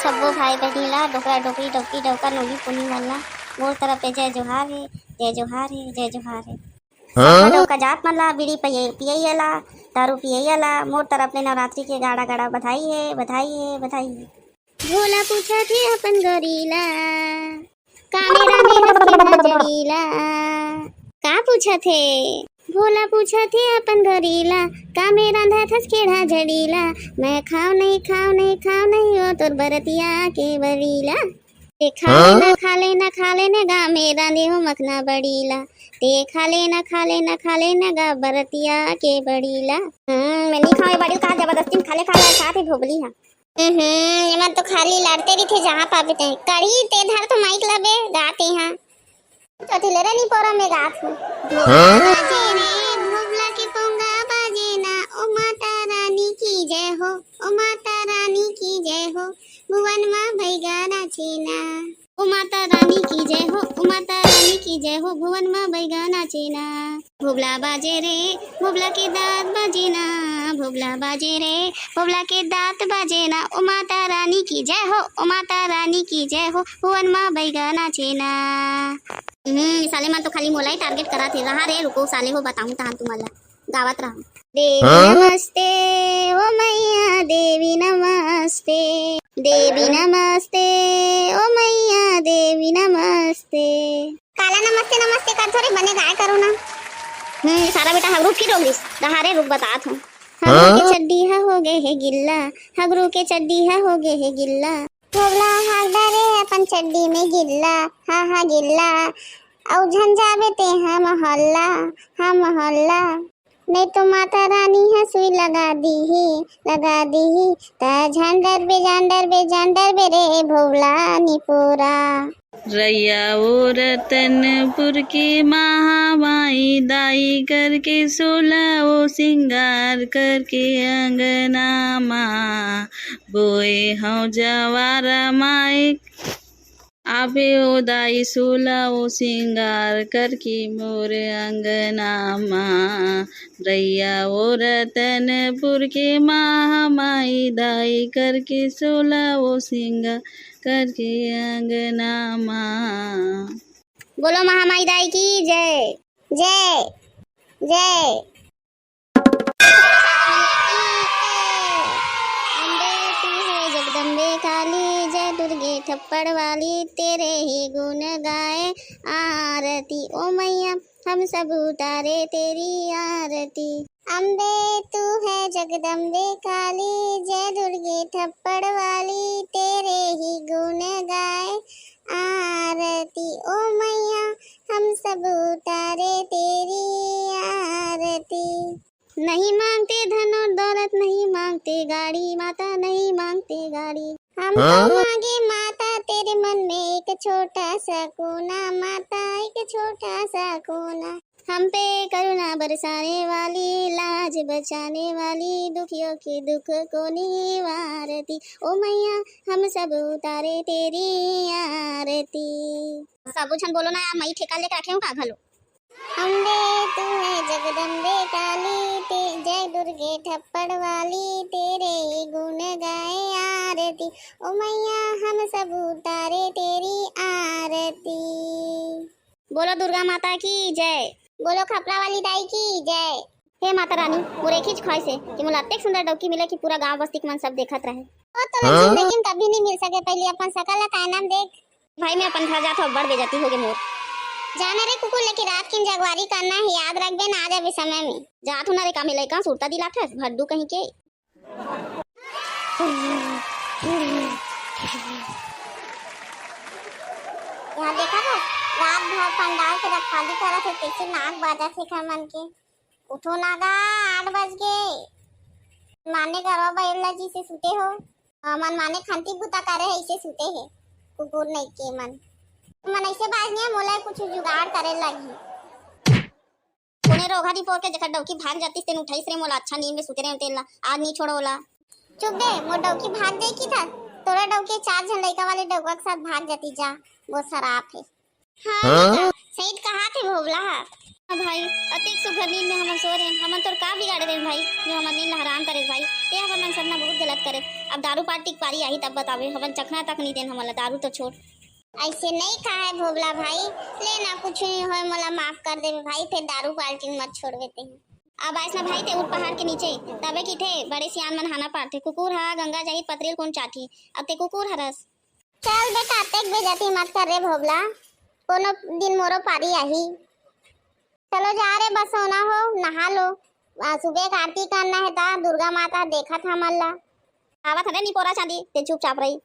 सब्बो भाई बहनी ला डोकरा डोकरी डोकी डोका नोली पुनी वाला मोर तरफ पे जय जोहार है, जय जोहार है, जय जोहार है। सब्बो डोका जात मन ला बीड़ी पियई ला, दारू पियई ला मोर तरफ ले नवरात्रि के गाड़ा गाड़ा बधाई है, बधाई है, बधाई है। भोला पूछा थे अपन गोरीला कामेरा में हंस के जड़ीला, का पूछा थे? भोला पूछा थे अपन गोरीला का मेरा धस खेड़ा झड़ीला, मैं खाओ नहीं खाओ नहीं खाओ नहीं ओ तोर बरतिया के बरीला, ते खा लेना खा लेना खा लेना गा मेरा देहो मखना बड़ीला, ते खा लेना खा लेना खा लेना गा बरतिया के बड़ीला। मैं नहीं खाओ बड़ी कहा जबरदस्ती खाले खाले साथ ही भोगली है। ये मत तो खाली लड़ते भी थे जहाँ पापे थे कड़ी ते धर तो माइक लबे गाते हैं चौथी ले नहीं पोरा में गात हूँ भोगला के पोंगा बाजे ना ओ माता रानी की जय हो, ओ माता रानी की जय हो, भुवन माँ भैगा नाचे ना, ओ माता रानी की जय हो, ओ माता रानी की जय हो, भुवन माँ भैगा नाचे ना। भोगला बाजे रे भोगला के दांत बाजे ना, भोगला बाजे रे भोगला के दांत बाजे ना, ओ माता रानी की जय हो, ओ माता रानी की जय हो, भुवन माँ भैगा नाचे ना। साले मां तो खाली मोला ही टारगेट करा थे रहा रे रुको साले हो बताऊं तहां तुम्हाला गावत रहा। देवी नमस्ते ओ मैया देवी नमस्ते, देवी नमस्ते ओ मैया देवी नमस्ते। काला नमस्ते नमस्ते कर थोड़े बने गाय करो ना। सारा बेटा हगरू की डोगरीस रहा रे रुक बतात हूँ। हगरू के चड्डी हो गए है गिल्ला, हगरू के चड्डी हो गए है गिल्ला, भोगला हागदा रे अपन चड्डी में गिल्ला, हाँ हाँ गिल्ला औ झंझावे ते हाँ मोहल्ला, हाँ मोहल्ला, नहीं तो माता रानी हंसुई लगा दी ही ता झंडर बे रे भोगला निपोरा। रैया वो रतनपुर की महामाई दाई करके 16 वो सिंगार करके अंगना माँ बोए हूँ जवारा माई आबे ओ दाई 16 वो सिंगार करके मोर अंगना माँ। रैया वो रतनपुर के महामाई दाई करके 16 वो सिंगार करके अंगना माँ। बोलो महामाई दाई की जय जय जय। जगदम्बे काली जय दुर्गे थप्पड़ वाली तेरे ही गुण गाए आरती, ओ मैया हम सब उतारे तेरी आरती। अम्बे तू है जगदम्बे काली जय दुर्गे थप्पड़ वाली तेरे ही गुण गाए आरती, ओ मैया हम सब उतारे तेरी आरती। नहीं मांगते धन और दौलत नहीं मांगते गाड़ी माता नहीं मांगते गाड़ी, हम तो मांगे माता तेरे मन में एक छोटा सा कोना, माता एक छोटा सा कोना, हम पे करुणा बरसाने वाली लाज बचाने वाली दुखियों के दुख को निवारती, ओ मैया हम सब उतारे तेरी आरती। सब छन बोलो ना मई ठेका लेकर रखे हूँ का घलो। अम्बे तू है जगदम्बे काली ते जय दुर्गे थप्पड़ वाली तेरे गुण गाए आरती, ओ मैया हम सब उतारे तेरी आरती। बोलो दुर्गा माता की जय, बोलो खपरा वाली दाई की जय। हे माता रानी मोरे खींच ख्वाहिश है कि मोला अत्ते सुंदर डौकी मिले कि पूरा गांव बस्ती के मन सब देखत रहे। ओ तो जिंदगी में कभी नहीं मिल सके, पहले अपन सकल का नाम देख। भाई मैं अपन घर जात हूं बड़ बेइज्जती होगे मोर। जाना रे कुकुर लेके रात की जगवारी करना है याद रखबे ना आ जाबे समय में। जात हूं ना रे का मिले का सुरता दिलात है भड्डू कहीं के। यहाँ देखा था रात भर पंडाल के रखवाली करा थे कैसे नाक बाजा थे खमन के। उठो नागा 8 बज गए। माने करवा बैला जी से सुते हो मन माने खंती बुता करे है इसे सुते है कुकुर नहीं के मन मन ऐसे बाजने मोला कुछ जुगाड़ करे लगी। कोने रोगा दी पोर के जकर डौकी भाग जाती तेन उठाई रे मोला अच्छा नींद में सुते रहे तेला आज नहीं छोड़ोला। चुप दे मोर डौकी भाग गई की था तोरा डौकी 4 जन लड़का वाले डौका के साथ भाग जाती जा वो शराब है। हां सही कहा थे भोगला। हाँ भाई, अतिक सुघर नींद में हम सो रहे हैं। हमन तोर का बिगाड़ रहे भाई जो हमन नींद हराम करे भाई। ते हमन सन्ना बहुत गलत करे। अब दारू पार्टी की पारी आई तब बतावे। हमन चखना तक नहीं देन हमला दारू तो छोड़। ऐसे नहीं कहा है भोबला भाई, लेना कुछ नहीं हो, मला माफ कर दे भाई, फिर दारू पार्टी मत छोड़ देते हैं। अब ऐसा भाई ते उठ पहाड़ के नीचे तबे की थे बड़े सियान मन हाना पाते कुकुर हा गंगा जाही पतरेल कौन चाटी। अब ते कुकुर हरस। चल बेटा तेक बेजाती मत कर रे भोबला, कोनो दिन मोरो पारी आही। चलो जा रे बस होना हो, नहा लो। सुबह का आरती करना है ता दुर्गा माता देखा था मल्ला आवत हरे नी पोरा चांदी ते चुपचाप रही।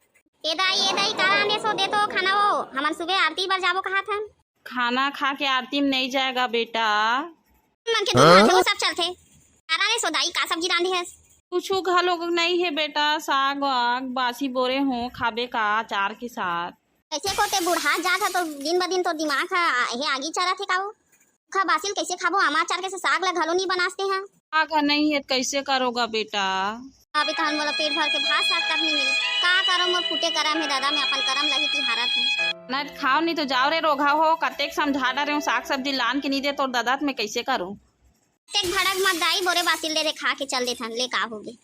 ए दाई कहां दे सो दे तो खाना वो हमन सुबह आरती बर जाबो कहा था। खाना खा के आरती में नहीं जाएगा बेटा। मन के दुकान वो सब चलते खाना ने सोदाई का सब्जी रांधी है। कुछ घलो नहीं है बेटा, साग वाग बासी बोरे हो खाबे का अचार के साथ। कैसे को ते बुढ़ा जात है तो दिन ब दिन तो दिमाग है आगे चला थे काऊ खा बासिल कैसे खाबो आमा अचार के साग ला घलो नहीं बनाते हैं। साग नहीं है कैसे करोगा बेटा। अभी तो मोला पेट भर के भात साग तक नहीं मिली का करो मोर फूटे करम है दादा मैं अपन करम लही की हारत हूं। ना खाओ नहीं तो जाओ रे रोगा हो कतेक समझा रहे हो साग सब्जी लान के नहीं दे तो दादा मैं कैसे करूं। तेक भड़क मत दाई बोरे बासिल दे खा के चल देथन ले का होगे।